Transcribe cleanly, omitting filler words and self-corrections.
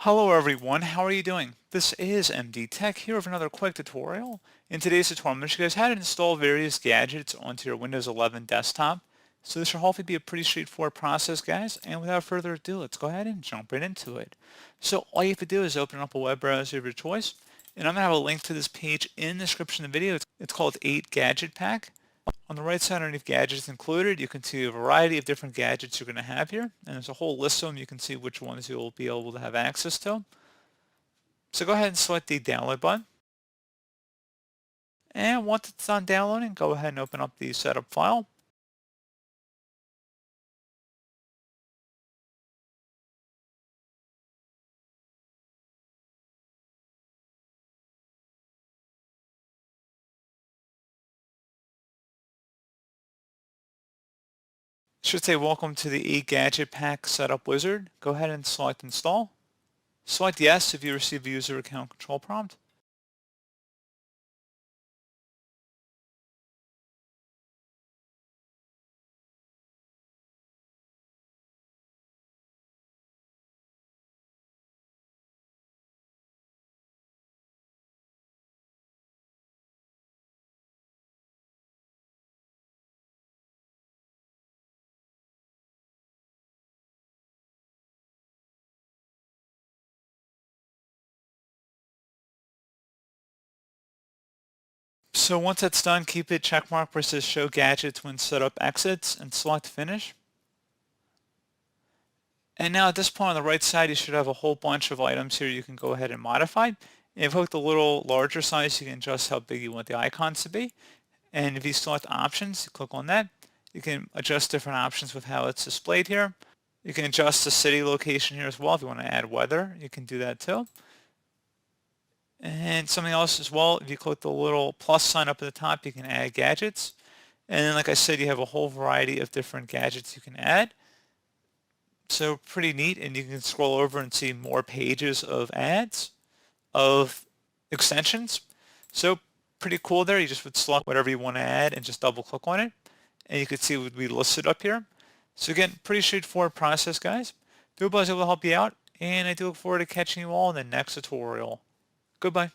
Hello everyone, how are you doing? This is MD Tech here with another quick tutorial. In today's tutorial, I'm going to show you guys how to install various gadgets onto your Windows 11 desktop. So this should hopefully be a pretty straightforward process, guys. And without further ado, let's go ahead and jump right into it. So all you have to do is open up a web browser of your choice. And I'm going to have a link to this page in the description of the video. It's called 8 Gadget Pack. On the right side underneath gadgets included, you can see a variety of different gadgets you're going to have here. And there's a whole list of them. You can see which ones you'll be able to have access to. So go ahead and select the download button. And once it's done downloading, go ahead and open up the setup file. It should say welcome to the eGadget Pack Setup Wizard. Go ahead and select install. Select yes if you receive a user account control prompt. So once that's done, keep it checkmark where it says show gadgets when setup exits and select finish. And now at this point on the right side, you should have a whole bunch of items here you can go ahead and modify. If you hook the little larger size, you can adjust how big you want the icons to be. And if you select options, you click on that. You can adjust different options with how it's displayed here. You can adjust the city location here as well. If you want to add weather, you can do that too. And something else as well, if you click the little plus sign up at the top, you can add gadgets. And then like I said, you have a whole variety of different gadgets you can add. So pretty neat, and you can scroll over and see more pages of ads, of extensions. So pretty cool there. You just would select whatever you want to add and just double click on it. And you can see it would be listed up here. So again, pretty straightforward process, guys. Do hope I was able to help you out, and I do look forward to catching you all in the next tutorial. Goodbye.